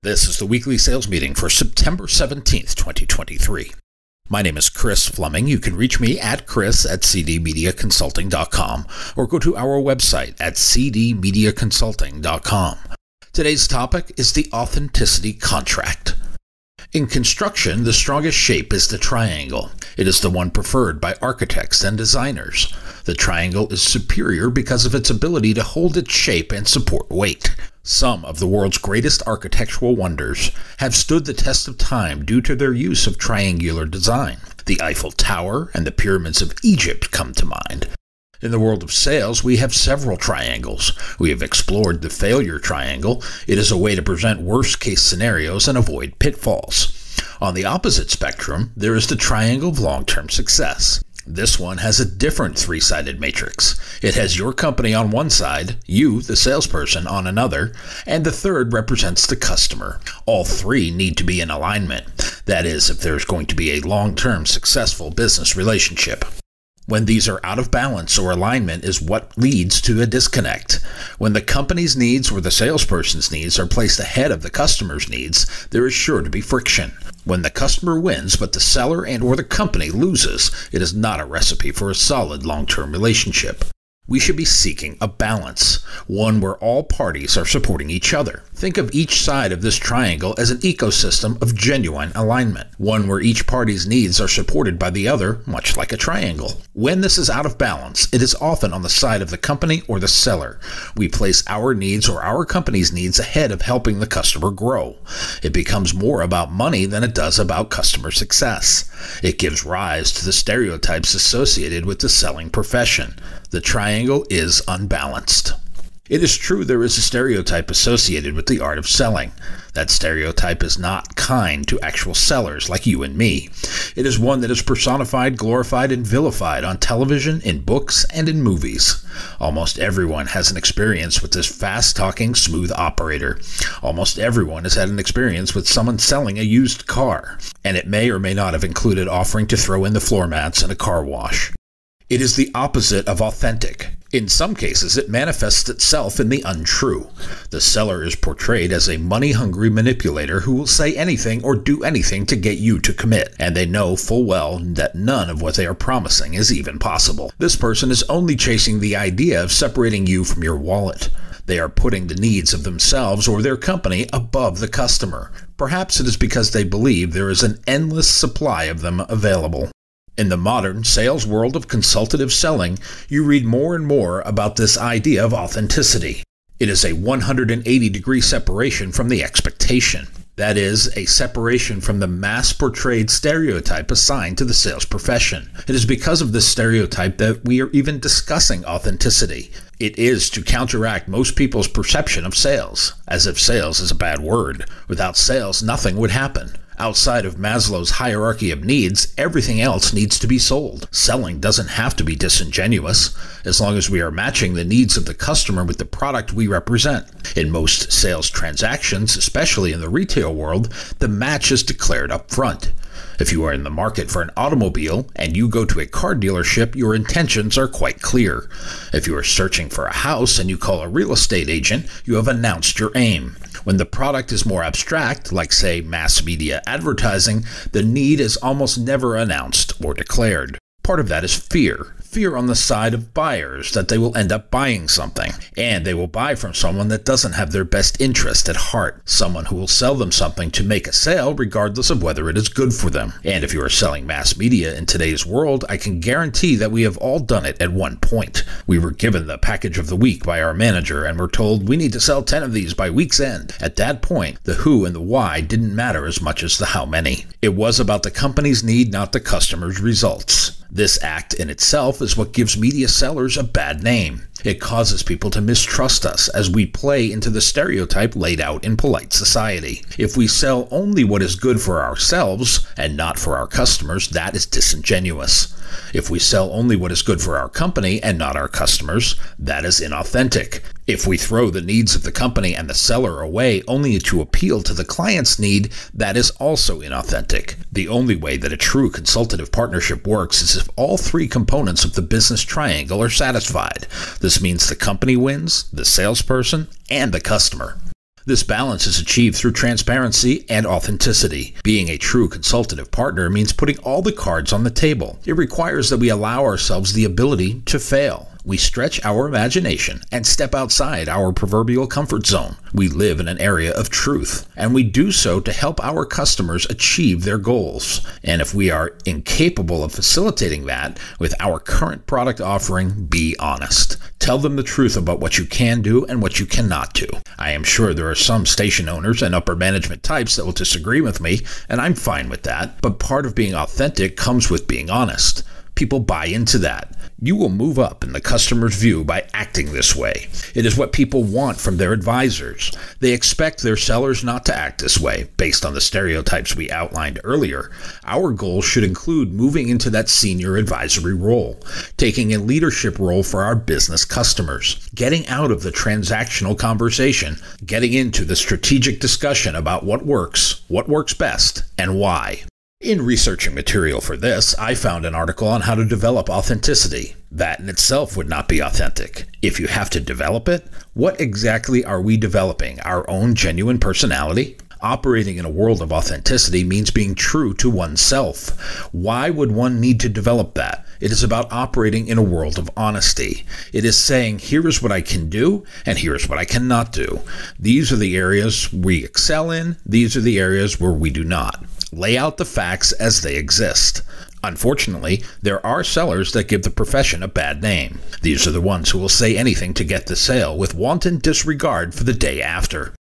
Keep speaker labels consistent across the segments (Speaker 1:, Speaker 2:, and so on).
Speaker 1: This is the weekly sales meeting for September 17th, 2023. My name is Chris Fleming. You can reach me at chris@cdmediaconsulting.com or go to our website at cdmediaconsulting.com. Today's topic is the authenticity contract. In construction, the strongest shape is the triangle. It is the one preferred by architects and designers. The triangle is superior because of its ability to hold its shape and support weight. Some of the world's greatest architectural wonders have stood the test of time due to their use of triangular design. The Eiffel Tower and the pyramids of Egypt come to mind. In the world of sales, we have several triangles. We have explored the failure triangle. It is a way to present worst-case scenarios and avoid pitfalls. On the opposite spectrum, there is the triangle of long-term success. This one has a different three-sided matrix. It has your company on one side, you, the salesperson, on another, and the third represents the customer. All three need to be in alignment. That is, if there is going to be a long-term successful business relationship. When these are out of balance or alignment is what leads to a disconnect. When the company's needs or the salesperson's needs are placed ahead of the customer's needs, there is sure to be friction. When the customer wins but the seller and or the company loses, it is not a recipe for a solid long-term relationship. We should be seeking a balance, one where all parties are supporting each other. Think of each side of this triangle as an ecosystem of genuine alignment, one where each party's needs are supported by the other, much like a triangle. When this is out of balance, it is often on the side of the company or the seller. We place our needs or our company's needs ahead of helping the customer grow. It becomes more about money than it does about customer success. It gives rise to the stereotypes associated with the selling profession. The triangle is unbalanced. It is true there is a stereotype associated with the art of selling. That stereotype is not kind to actual sellers like you and me. It is one that is personified, glorified, and vilified on television, in books, and in movies. Almost everyone has an experience with this fast-talking, smooth operator. Almost everyone has had an experience with someone selling a used car, and it may or may not have included offering to throw in the floor mats in a car wash. It is the opposite of authentic. In some cases, it manifests itself in the untrue. The seller is portrayed as a money-hungry manipulator who will say anything or do anything to get you to commit, and they know full well that none of what they are promising is even possible. This person is only chasing the idea of separating you from your wallet. They are putting the needs of themselves or their company above the customer. Perhaps it is because they believe there is an endless supply of them available. In the modern sales world of consultative selling, you read more and more about this idea of authenticity. It is a 180-degree separation from the expectation. That is, a separation from the mass-portrayed stereotype assigned to the sales profession. It is because of this stereotype that we are even discussing authenticity. It is to counteract most people's perception of sales, as if sales is a bad word. Without sales, nothing would happen. Outside of Maslow's hierarchy of needs, everything else needs to be sold. Selling doesn't have to be disingenuous, as long as we are matching the needs of the customer with the product we represent. In most sales transactions, especially in the retail world, the match is declared up front. If you are in the market for an automobile and you go to a car dealership, your intentions are quite clear. If you are searching for a house and you call a real estate agent, you have announced your aim. When the product is more abstract, like say mass media advertising, the need is almost never announced or declared. Part of that is fear. Fear on the side of buyers that they will end up buying something, and they will buy from someone that doesn't have their best interest at heart, someone who will sell them something to make a sale regardless of whether it is good for them. And if you are selling mass media in today's world, I can guarantee that we have all done it at one point. We were given the package of the week by our manager and were told we need to sell 10 of these by week's end. At that point, the who and the why didn't matter as much as the how many. It was about the company's need, not the customer's results. This act in itself is what gives media sellers a bad name. It causes people to mistrust us as we play into the stereotype laid out in polite society. If we sell only what is good for ourselves and not for our customers, that is disingenuous. If we sell only what is good for our company and not our customers, that is inauthentic. If we throw the needs of the company and the seller away only to appeal to the client's need, that is also inauthentic. The only way that a true consultative partnership works is if all three components of the business triangle are satisfied. This means the company wins, the salesperson, and the customer. This balance is achieved through transparency and authenticity. Being a true consultative partner means putting all the cards on the table. It requires that we allow ourselves the ability to fail. We stretch our imagination and step outside our proverbial comfort zone. We live in an area of truth, and we do so to help our customers achieve their goals. And if we are incapable of facilitating that with our current product offering, be honest. Tell them the truth about what you can do and what you cannot do. I am sure there are some station owners and upper management types that will disagree with me, and I'm fine with that. But part of being authentic comes with being honest. People buy into that. You will move up in the customer's view by acting this way. It is what people want from their advisors. They expect their sellers not to act this way, based on the stereotypes we outlined earlier. Our goal should include moving into that senior advisory role, taking a leadership role for our business customers, getting out of the transactional conversation, getting into the strategic discussion about what works best, and why. In researching material for this, I found an article on how to develop authenticity. That in itself would not be authentic. If you have to develop it, what exactly are we developing? Our own genuine personality? Operating in a world of authenticity means being true to oneself. Why would one need to develop that? It is about operating in a world of honesty. It is saying, here is what I can do, and here is what I cannot do. These are the areas we excel in. These are the areas where we do not. Lay out the facts as they exist. Unfortunately, there are sellers that give the profession a bad name. These are the ones who will say anything to get the sale with wanton disregard for the day after.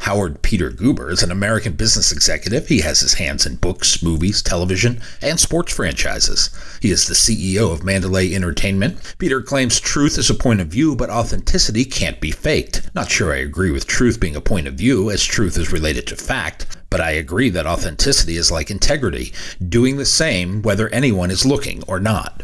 Speaker 1: Howard Peter Guber is an American business executive. He has his hands in books, movies, television, and sports franchises. He is the CEO of Mandalay Entertainment. Peter claims truth is a point of view, but authenticity can't be faked. Not sure I agree with truth being a point of view, as truth is related to fact, but I agree that authenticity is like integrity, doing the same whether anyone is looking or not.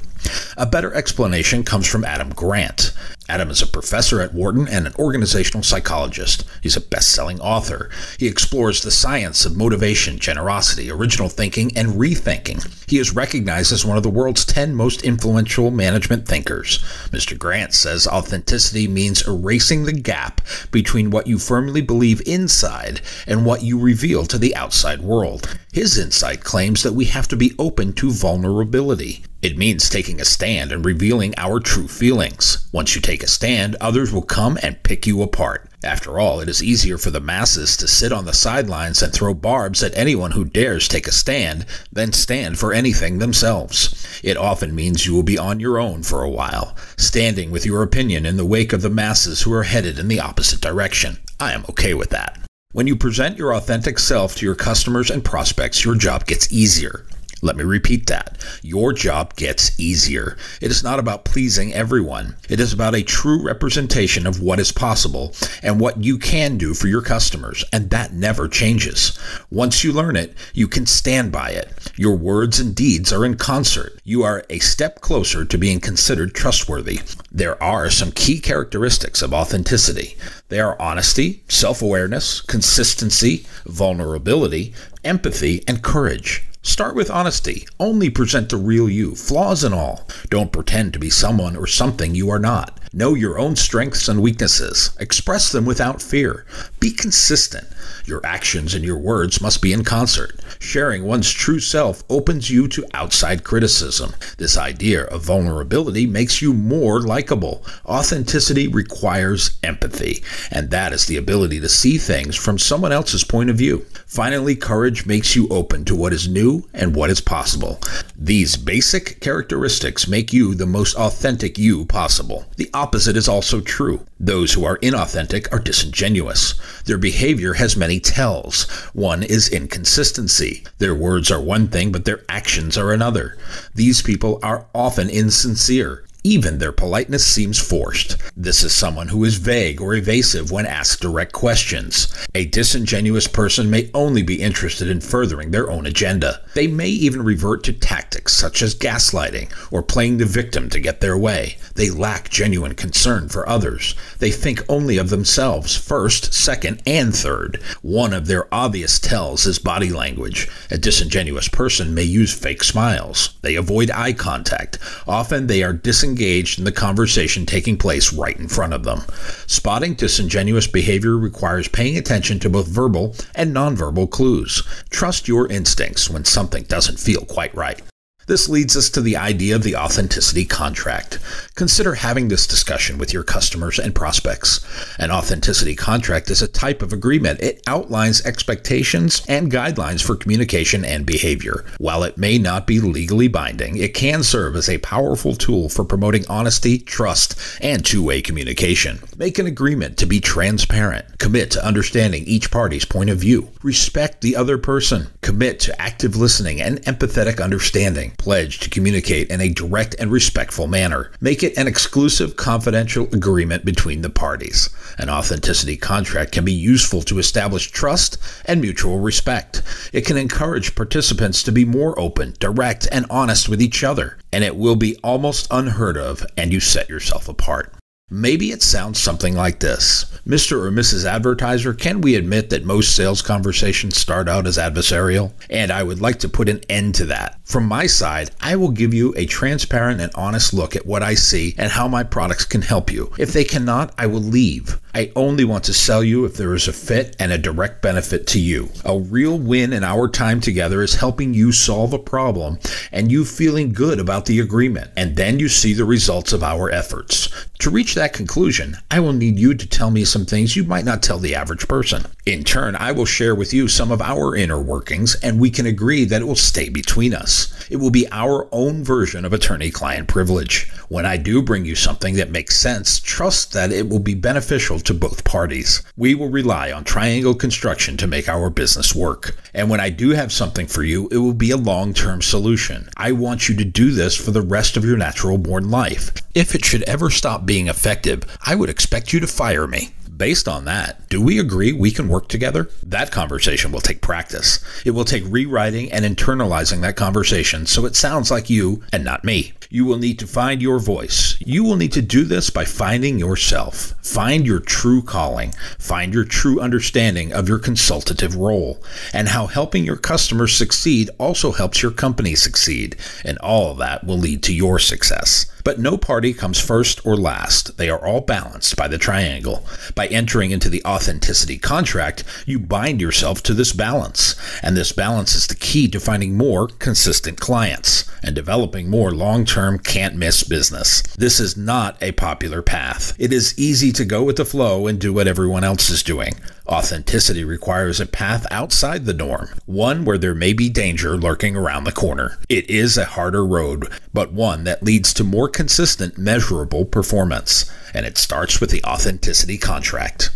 Speaker 1: A better explanation comes from Adam Grant. Adam is a professor at Wharton and an organizational psychologist. He's a best-selling author. He explores the science of motivation, generosity, original thinking, and rethinking. He is recognized as one of the world's 10 most influential management thinkers. Mr. Grant says authenticity means erasing the gap between what you firmly believe inside and what you reveal to the outside world. His insight claims that we have to be open to vulnerability. It means taking a stand and revealing our true feelings. Once you take a stand, others will come and pick you apart. After all, it is easier for the masses to sit on the sidelines and throw barbs at anyone who dares take a stand than stand for anything themselves. It often means you will be on your own for a while, standing with your opinion in the wake of the masses who are headed in the opposite direction. I am okay with that. When you present your authentic self to your customers and prospects, your job gets easier. Let me repeat that. Your job gets easier. It is not about pleasing everyone. It is about a true representation of what is possible and what you can do for your customers, and that never changes. Once you learn it, you can stand by it. Your words and deeds are in concert. You are a step closer to being considered trustworthy. There are some key characteristics of authenticity. They are honesty, self-awareness, consistency, vulnerability, empathy, and courage. Start with honesty. Only present the real you, flaws and all. Don't pretend to be someone or something you are not. Know your own strengths and weaknesses. Express them without fear. Be consistent. Your actions and your words must be in concert. Sharing one's true self opens you to outside criticism. This idea of vulnerability makes you more likable. Authenticity requires empathy, and that is the ability to see things from someone else's point of view. Finally, courage makes you open to what is new and what is possible. These basic characteristics make you the most authentic you possible. The opposite is also true. Those who are inauthentic are disingenuous. Their behavior has many tells. One is inconsistency. Their words are one thing, but their actions are another. These people are often insincere. Even their politeness seems forced. This is someone who is vague or evasive when asked direct questions. A disingenuous person may only be interested in furthering their own agenda. They may even revert to tactics such as gaslighting or playing the victim to get their way. They lack genuine concern for others. They think only of themselves first, second, and third. One of their obvious tells is body language. A disingenuous person may use fake smiles. They avoid eye contact. Often they are disengaged disengaged in the conversation taking place right in front of them. Spotting disingenuous behavior requires paying attention to both verbal and nonverbal clues. Trust your instincts when something doesn't feel quite right. This leads us to the idea of the authenticity contract. Consider having this discussion with your customers and prospects. An authenticity contract is a type of agreement. It outlines expectations and guidelines for communication and behavior. While it may not be legally binding, it can serve as a powerful tool for promoting honesty, trust, and two-way communication. Make an agreement to be transparent. Commit to understanding each party's point of view. Respect the other person. Commit to active listening and empathetic understanding. Pledge to communicate in a direct and respectful manner. Make it an exclusive, confidential agreement between the parties. An authenticity contract can be useful to establish trust and mutual respect. It can encourage participants to be more open, direct, and honest with each other. And it will be almost unheard of, and you set yourself apart. Maybe it sounds something like this. Mr. or Mrs. Advertiser, can we admit that most sales conversations start out as adversarial? And I would like to put an end to that. From my side, I will give you a transparent and honest look at what I see and how my products can help you. If they cannot, I will leave. I only want to sell you if there is a fit and a direct benefit to you. A real win in our time together is helping you solve a problem and you feeling good about the agreement. And then you see the results of our efforts. To reach that conclusion, I will need you to tell me some things you might not tell the average person. In turn, I will share with you some of our inner workings, and we can agree that it will stay between us. It will be our own version of attorney-client privilege. When I do bring you something that makes sense, trust that it will be beneficial to both parties. We will rely on triangle construction to make our business work. And when I do have something for you, it will be a long-term solution. I want you to do this for the rest of your natural-born life. If it should ever stop being effective, I would expect you to fire me. Based on that, do we agree we can work together? That conversation will take practice. It will take rewriting and internalizing that conversation so it sounds like you and not me. You will need to find your voice. You will need to do this by finding yourself. Find your true calling. Find your true understanding of your consultative role and how helping your customers succeed also helps your company succeed. And all of that will lead to your success. But no party comes first or last. They are all balanced by the triangle. By entering into the authenticity contract, you bind yourself to this balance. And this balance is the key to finding more consistent clients and developing more long-term can't-miss business. This is not a popular path. It is easy to go with the flow and do what everyone else is doing. Authenticity requires a path outside the norm, one where there may be danger lurking around the corner. It is a harder road, but one that leads to more consistent, measurable performance. And it starts with the authenticity contract.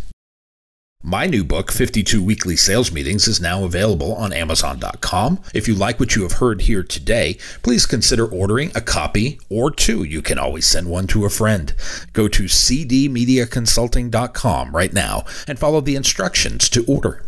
Speaker 1: My new book, 52 Weekly Sales Meetings, is now available on Amazon.com. If you like what you have heard here today, please consider ordering a copy or two. You can always send one to a friend. Go to cdmediaconsulting.com right now and follow the instructions to order.